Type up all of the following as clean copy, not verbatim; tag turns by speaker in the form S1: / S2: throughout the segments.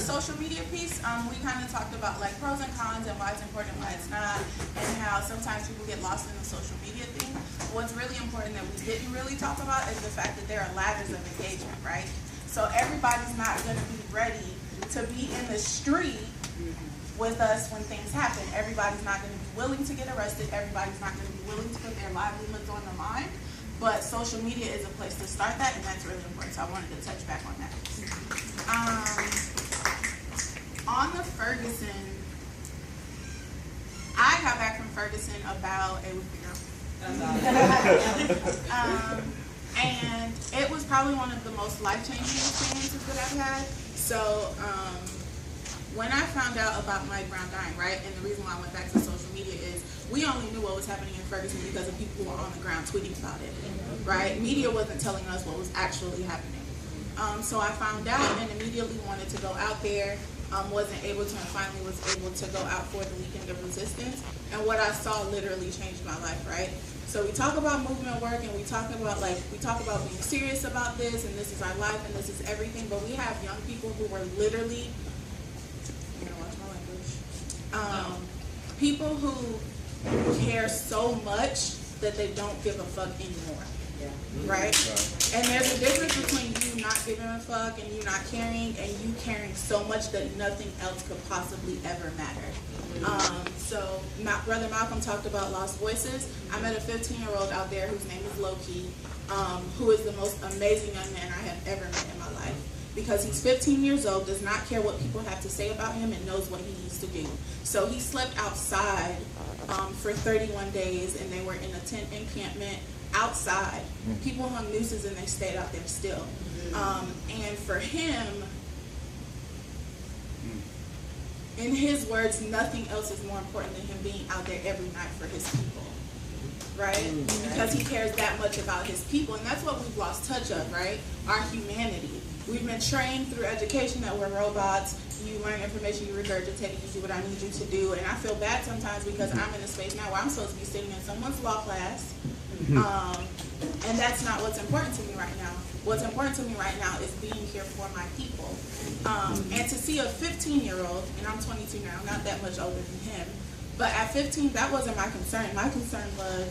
S1: social media piece, we kind of talked about like pros and cons and why it's important and why it's not, and how sometimes people get lost in the social media thing. What's really important that we didn't really talk about is the fact that there are ladders of engagement, right? So everybody's not going to be ready to be in the street with us when things happen. Everybody's not going to be willing to get arrested. Everybody's not going to be willing to put their livelihoods on the line. But social media is a place to start that, and that's really important. So I wanted to touch back on that. On the Ferguson, I got back from Ferguson about a week ago. And it was probably one of the most life-changing experiences that I've had. So when I found out about Mike Brown dying, right, and the reason why I went back to social media is we only knew what was happening in Ferguson because of people who were on the ground tweeting about it, right? Media wasn't telling us what was actually happening. So I found out and immediately wanted to go out there, wasn't able to, and finally was able to go out for the weekend of resistance. And what I saw literally changed my life, right? So we talk about movement work and we talk about being serious about this, and this is our life and this is everything, but we have young people who were literally, I'm gonna watch my language, people who care so much that they don't give a fuck anymore. Right? And there's a difference between you not giving a fuck and you not caring, and you caring so much that nothing else could possibly ever matter. So Brother Malcolm talked about lost voices. I met a 15-year-old out there whose name is Loki, who is the most amazing young man I have ever met in my life. Because he's 15 years old, does not care what people have to say about him, and knows what he needs to do. So he slept outside for 31 days, and they were in a tent encampment outside. People hung nooses and they stayed out there still. And for him, in his words, nothing else is more important than him being out there every night for his people. Right? Because he cares that much about his people. And that's what we've lost touch of, right? Our humanity. We've been trained through education that we're robots. You learn information, you regurgitate it, you do what I need you to do. And I feel bad sometimes because I'm in a space now where I'm supposed to be sitting in someone's law class. And that's not what's important to me right now. What's important to me right now is being here for my people. And to see a 15-year-old, and I'm 22 now, not that much older than him, but at 15, that wasn't my concern. My concern was,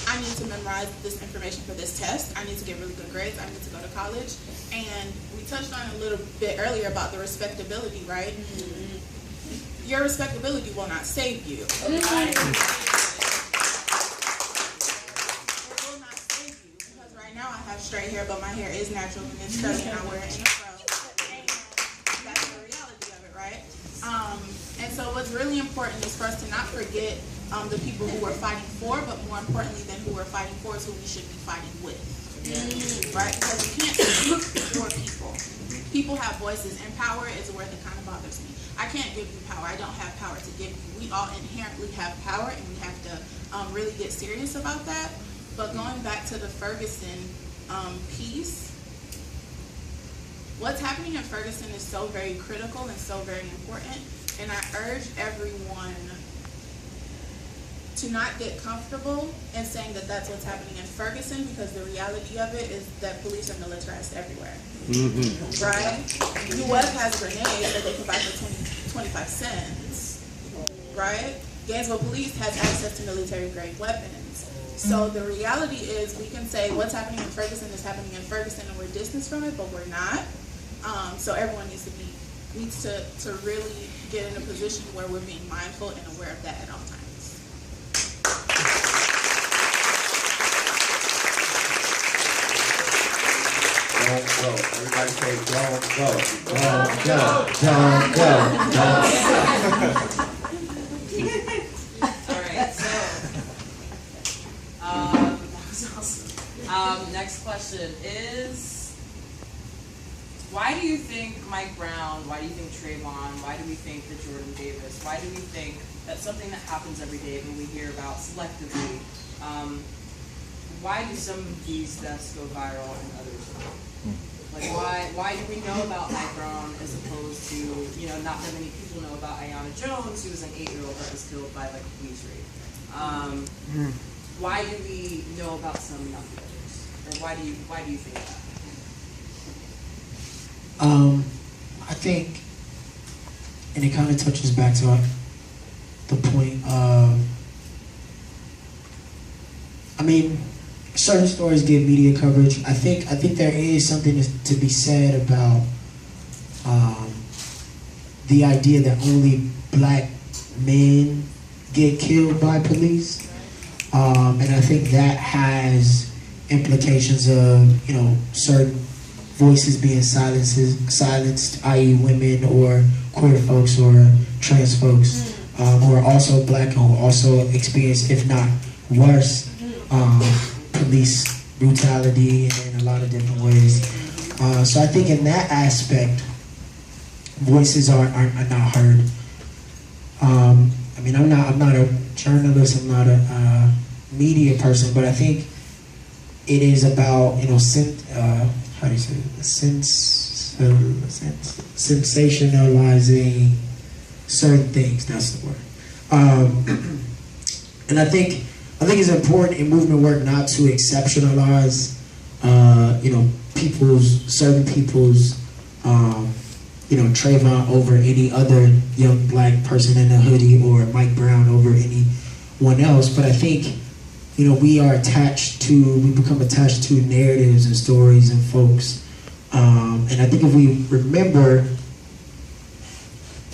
S1: I need to memorize this information for this test. I need to get really good grades. I need to go to college. And we touched on it a little bit earlier about the respectability, right? Your respectability will not save you. Right? Straight hair, but my hair is natural and it's curly, and I wear it in a fro. And that's the reality of it, right? And so what's really important is for us to not forget the people who we're fighting for, but more importantly than who we're fighting for is who we should be fighting with. Right? Because we can't speak for people. People have voices, and power is a word that kind of bothers me. I can't give you power. I don't have power to give you. We all inherently have power, and we have to really get serious about that. But going back to the Ferguson piece, what's happening in Ferguson is so very critical and so very important, and I urge everyone to not get comfortable in saying that that's what's happening in Ferguson, because the reality of it is that police are militarized everywhere. Right? US has grenades that they can buy for 25 cents. Right? Gainesville Police has access to military grade weapons. So the reality is, we can say what's happening in Ferguson is happening in Ferguson and we're distanced from it, but we're not. So everyone needs to really get in a position where we're being mindful and aware of that at all times.
S2: Don't go. Everybody say don't go. Don't go. Don't go.
S3: Next question is, why do you think Mike Brown, why do you think Trayvon, why do we think that Jordan Davis, why do we think that something that happens every day but we hear about selectively, why do some of these deaths go viral and others don't? Like why do we know about Mike Brown as opposed to, not that many people know about Aiyana Jones, who was an 8-year-old that was killed by like a police raid? Why do we know about some and not the others? Or why do you think that?
S4: I think and it kind of touches back to the point of, I mean, certain stories get media coverage. I think there is something to be said about the idea that only black men get killed by police, and I think that has implications of, you know, certain voices being silenced, i.e. women or queer folks or trans folks who are also black and who also experience, if not worse, police brutality in a lot of different ways. So I think in that aspect, voices are not heard. I mean, I'm not a journalist, I'm not a media person, but I think it is about, you know, how do you say it? Sensationalizing certain things. That's the word. And I think it's important in movement work not to exceptionalize, you know, certain people's, you know, Trayvon over any other young black person in a hoodie or Mike Brown over anyone else. But I think, you know, we become attached to narratives and stories and folks. And I think if we remember,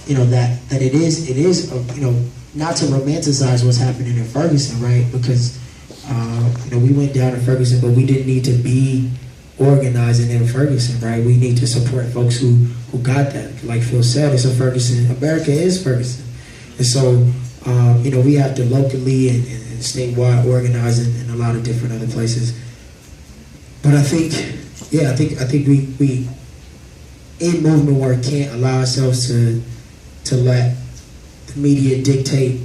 S4: you know, that it is, you know, not to romanticize what's happening in Ferguson, right? Because, you know, we went down to Ferguson, but we didn't need to be organizing in Ferguson, right? We need to support folks who got that. Like Phil said, it's a Ferguson. America is Ferguson. And so, you know, we have to locally and statewide organize in a lot of different other places. But I think, yeah, I think we in movement work can't allow ourselves to let the media dictate,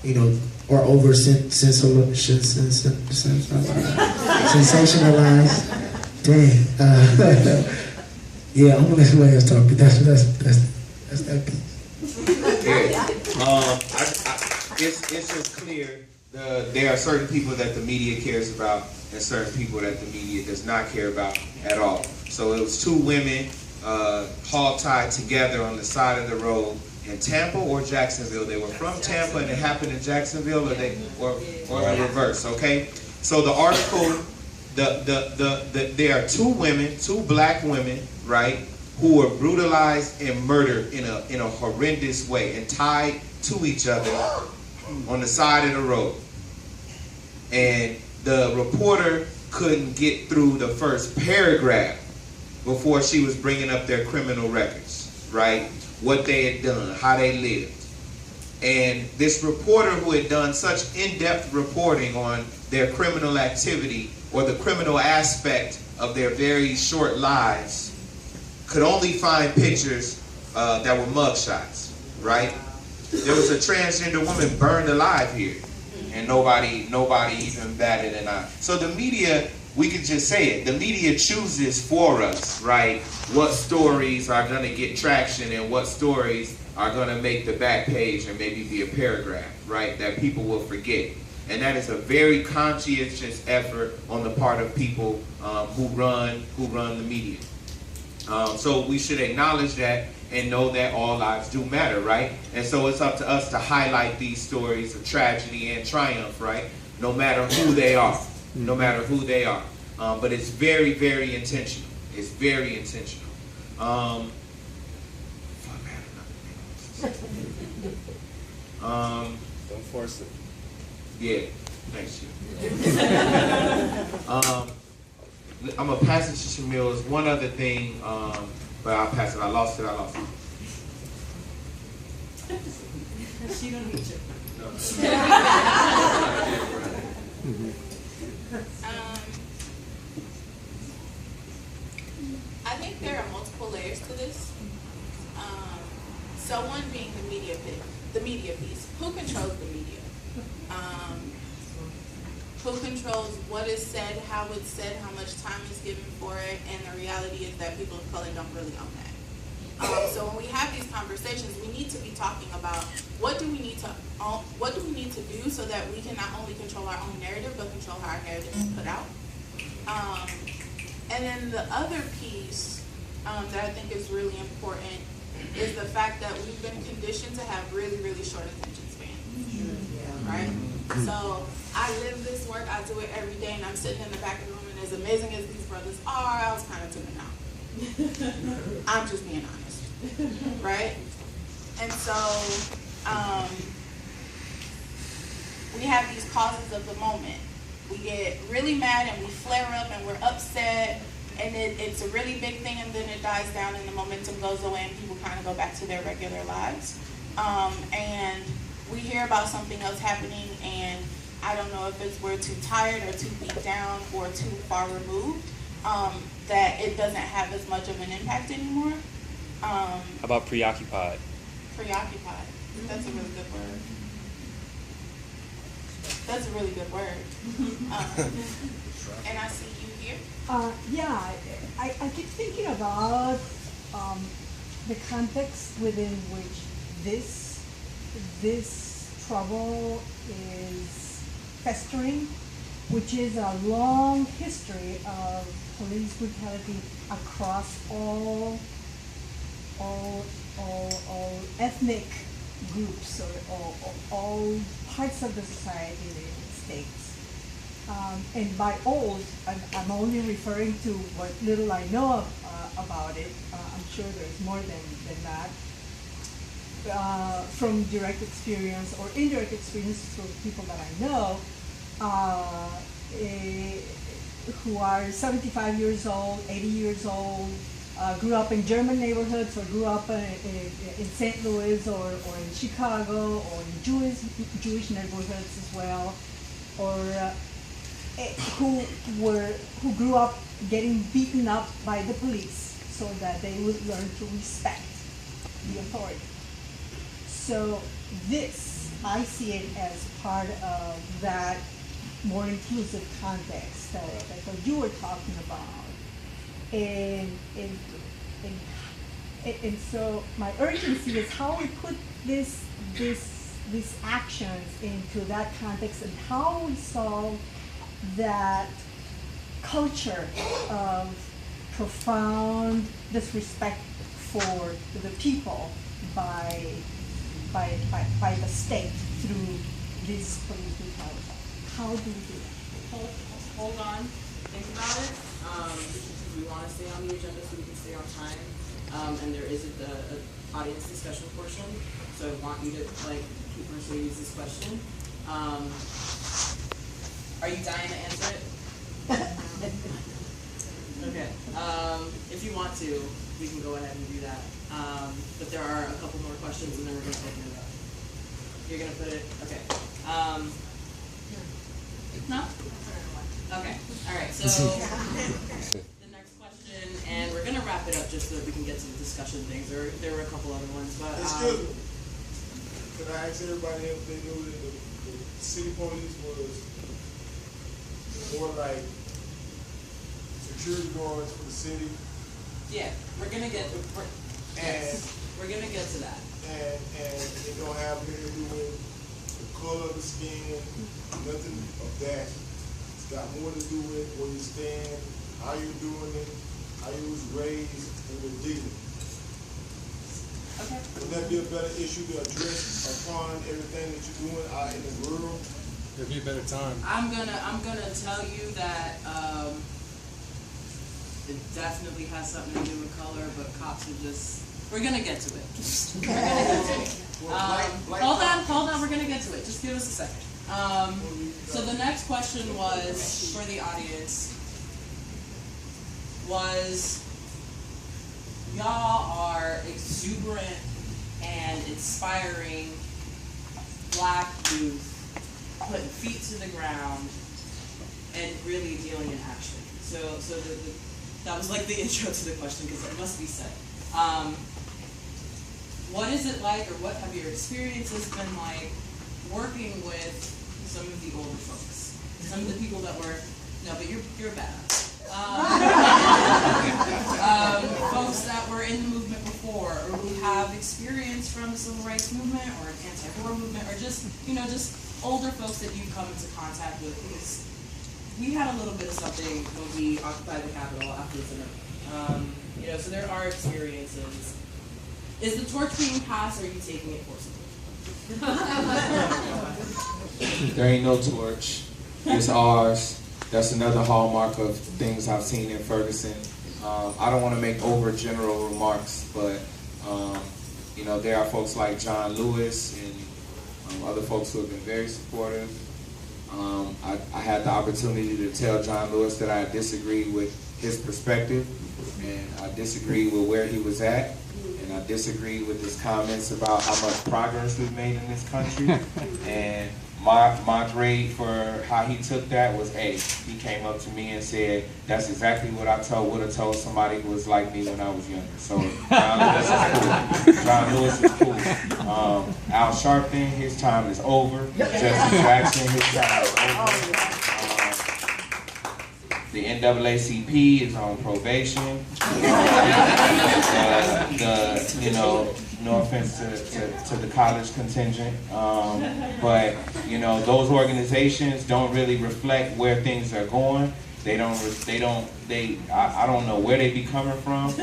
S4: you know, or over sensationalize. Dang. Yeah, I'm gonna let somebody else talk, but that's that piece.
S2: Yeah. It's just clear there are certain people that the media cares about and certain people that the media does not care about at all. So it was two women hog-tied together on the side of the road in Tampa or Jacksonville. They were from Tampa and it happened in Jacksonville, or the reverse. Okay. So the article, there are two women, two black women, right, who were brutalized and murdered in a horrendous way and tied to each other on the side of the road. And the reporter couldn't get through the first paragraph before she was bringing up their criminal records, right? What they had done, how they lived. And this reporter who had done such in-depth reporting on their criminal activity or the criminal aspect of their very short lives could only find pictures that were mugshots, right? There was a transgender woman burned alive here, and nobody even batted an eye. So the media, we could just say it, the media chooses for us, right, what stories are going to get traction and what stories are going to make the back page and maybe be a paragraph, right, that people will forget. And that is a very conscientious effort on the part of people who run the media. So we should acknowledge that and know that all lives do matter, right? And so it's up to us to highlight these stories of tragedy and triumph, right? No matter who they are, no matter who they are. But it's very, very intentional. It's very intentional. Don't
S5: force it.
S2: Yeah, thanks you. I'm gonna pass it to Shamil. There's one other thing, but I'll pass it. I lost it.
S3: She don't need you.
S1: I think there are multiple layers to this. So one being the media piece. Who controls the media? Who controls what is said, how it's said, how much time is given for it, and the reality is that people of color don't really own that. So when we have these conversations, we need to be talking about what do we need to do so that we can not only control our own narrative, but control how our narrative is put out. And then the other piece that I think is really important is the fact that we've been conditioned to have really, really short attention spans, right? So I live this work, I do it every day, and I'm sitting in the back of the room, and as amazing as these brothers are, I was kind of tuning out. I'm just being honest, right? And so we have these pauses of the moment. We get really mad and we flare up and we're upset, and it's a really big thing, and then it dies down and the momentum goes away and people kind of go back to their regular lives. And we hear about something else happening, and I don't know if it's we're too tired or too beat down or too far removed, that it doesn't have as much of an impact anymore.
S5: How about preoccupied?
S1: Preoccupied. That's a really good word. That's a really good word. And I see you here.
S6: Yeah, I keep thinking about the context within which this trouble is festering, which is a long history of police brutality across all ethnic groups or all parts of the society in the United States. And by old, I'm only referring to what little I know about it. I'm sure there's more than that. From direct experience or indirect experience from people that I know, who are 75 years old, 80 years old, grew up in German neighborhoods, or grew up in St. Louis or in Chicago, or in Jewish neighborhoods as well, or who grew up getting beaten up by the police so that they would learn to respect the authority. So this, I see it as part of that more inclusive context that what you were talking about. And so my urgency is how we put these actions into that context, and how we solve that culture of profound disrespect for the people by the state through this police brutality. How do we do that?
S3: Hold on, think about it. We want to stay on the agenda so we can stay on time. And there is an audience discussion portion, so I want you to keep Mercedes this question. Are you dying to answer it? Okay. If you want to, we can go ahead and do that. But there are a couple more questions, and then we're going to open it up. You're going to put it, okay. No? Okay. All right. So the next question, and we're going to wrap it up just so that we can get to the discussion things. There were a couple other ones, but
S7: excuse me. Could I ask everybody if they knew that the city police was more like security guards for the city?
S3: Yeah, we're gonna get to that.
S7: And it don't have anything to do with the color of the skin, nothing of that. It's got more to do with where you stand, how you're doing it, how you was raised, and your dignity.
S3: Okay.
S7: Would that be a better issue to address upon everything that you're doing out in the world?
S5: It'd be a better time.
S3: I'm gonna tell you that it definitely has something to do with color, but cops are just. We're gonna get to it. We're gonna get to it. Hold on. We're gonna get to it. Just give us a second. So the next question was for the audience. Was y'all are exuberant and inspiring Black youth putting feet to the ground and really dealing in action. So that was like the intro to the question, because it must be said. What is it like, or what have your experiences been like working with some of the older folks? Some of the people that were, no, but you're bad. Folks that were in the movement before, or who have experience from the civil rights movement or an anti-war movement, or just older folks that you've come into contact with. Because we had a little bit of something when we occupied the Capitol after the summer. So there are experiences. Is the torch being passed, or are you taking it forcibly?
S2: There ain't no torch. It's ours. That's another hallmark of things I've seen in Ferguson. I don't want to make over general remarks, but you know, there are folks like John Lewis and other folks who have been very supportive. I had the opportunity to tell John Lewis that I disagree with his perspective, and I disagree with where he was at, and I disagree with his comments about how much progress we've made in this country. And my grade for how he took that was A. He came up to me and said, "That's exactly what I would have told somebody who was like me when I was younger." So John Lewis is cool. John Lewis is cool. Al Sharpton, his time is over. Jesse Jackson, his time is over. The NAACP is on probation. You know, no offense to the college contingent, but you know, those organizations don't really reflect where things are going. I don't know where they be coming from.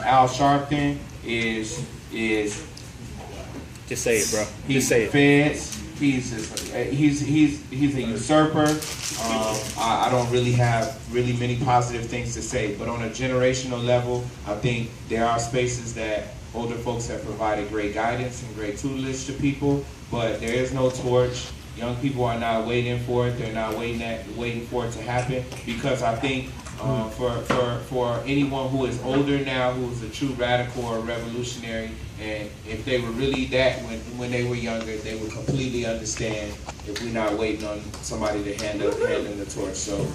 S2: Al Sharpton is
S5: Just say it, bro.
S2: he's
S5: Just say it.
S2: feds. He's a usurper. I don't really have many positive things to say, but on a generational level, I think there are spaces that older folks have provided great guidance and great tutelage to people, but there is no torch. Young people are not waiting for it. They're not waiting for it to happen, because I think for anyone who is older now, who is a true radical or revolutionary, and if they were really that when they were younger, they would completely understand if we're not waiting on somebody to hand them the torch. So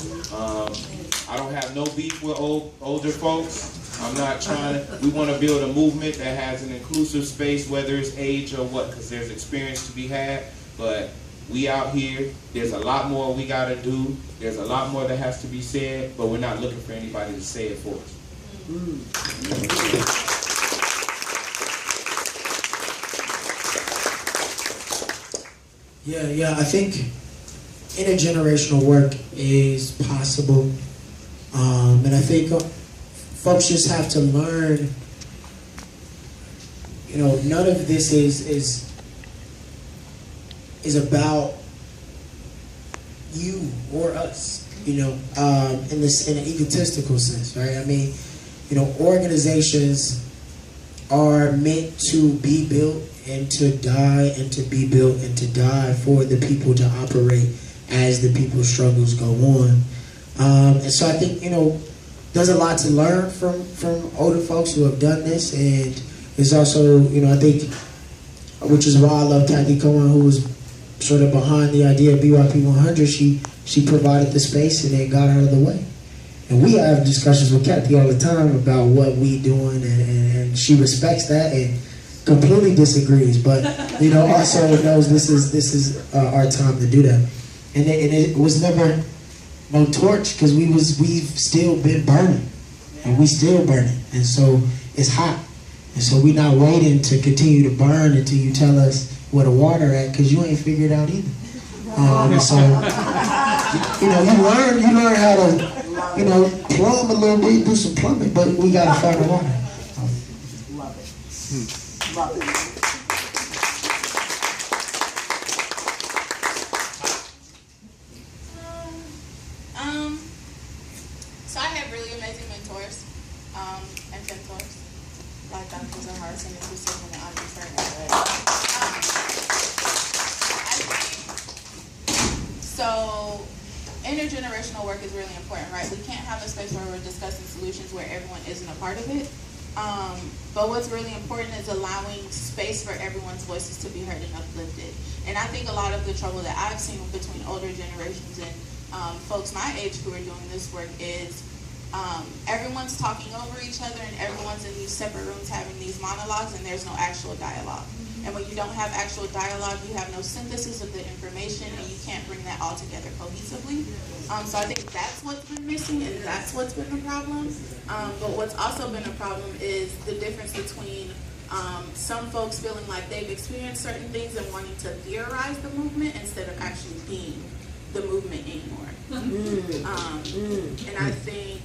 S2: I don't have no beef with older folks. I'm not trying to. We want to build a movement that has an inclusive space, whether it's age or what, because there's experience to be had. But we out here, there's a lot more we got to do. There's a lot more that has to be said, but we're not looking for anybody to say it for us.
S4: Yeah, I think intergenerational work is possible, and I think folks just have to learn. You know, none of this is about you or us. You know, in an egotistical sense, right? I mean, you know, organizations are meant to be built and to die, and to be built and to die for the people to operate as the people's struggles go on. And so I think, you know, there's a lot to learn from older folks who have done this, and there's also, you know, I think, which is why I love Kathy Cohen, who was sort of behind the idea of BYP 100. She provided the space and it got out of the way. And we have discussions with Kathy all the time about what we doing, and she respects that and completely disagrees, but you know, also knows this is our time to do that. And it was never no torch, because we've still been burning, and we still burning, and so it's hot, and so we're not waiting to continue to burn until you tell us where the water at, because you ain't figured out either. And so you know, you learn how to, you know, plumb a little bit, do some plumbing, but we gotta find the water.
S6: Love it. Love it.
S1: So I have really amazing mentors and mentors, like Dr. Zahar Singh, who's sitting in the audience right now. I think so. Intergenerational work is really important, right? We can't have a space where we're discussing solutions where everyone isn't a part of it. But what's really important is allowing space for everyone's voices to be heard and uplifted. And I think a lot of the trouble that I've seen between older generations and folks my age who are doing this work is everyone's talking over each other, and everyone's in these separate rooms having these monologues, and there's no actual dialogue. And when you don't have actual dialogue, you have no synthesis of the information, and you can't bring that all together cohesively. So I think that's what's been missing, and that's what's been the problem. But what's also been a problem is the difference between some folks feeling like they've experienced certain things and wanting to theorize the movement instead of actually being the movement anymore. And I think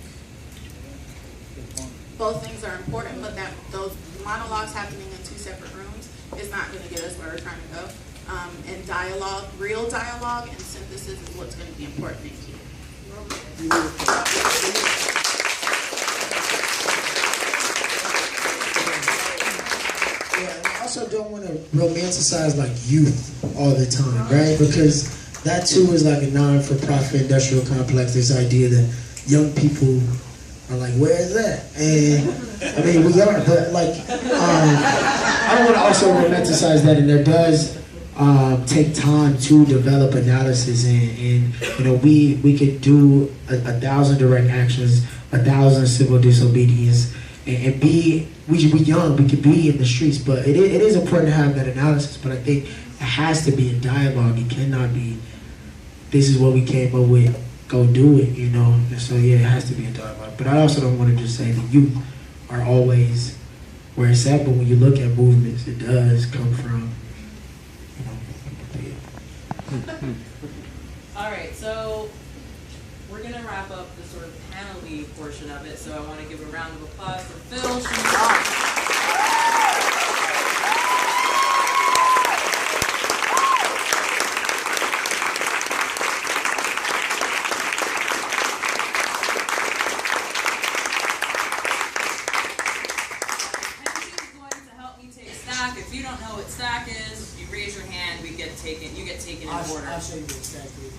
S1: both things are important, but that those monologues happening in two separate rooms is not going to get us where we're trying to go. And dialogue, real dialogue and synthesis is what's going to be important and key.
S4: Yeah, and I also don't want to romanticize like youth all the time, right? Because that too is like a non-for-profit industrial complex. This idea that young people are like, where is that? And I mean, we are, but like, I don't want to also romanticize that. And there does take time to develop analysis, and you know, we could do 1,000 direct actions, 1,000 civil disobedience, and be. We young, we could be in the streets, but it is important to have that analysis. But I think it has to be a dialogue. It cannot be, this is what we came up with, go do it, you know. And so yeah, it has to be a dialogue. But I also don't want to just say the youth are always where it's at. But when you look at movements, it does come from, you know.
S3: All right, so we're gonna wrap up the sort of panel-y portion of it. So I want to give a round of applause for Phil. If you don't know what stack is, you raise your hand, you get taken in order.
S4: I'll show you what stack is.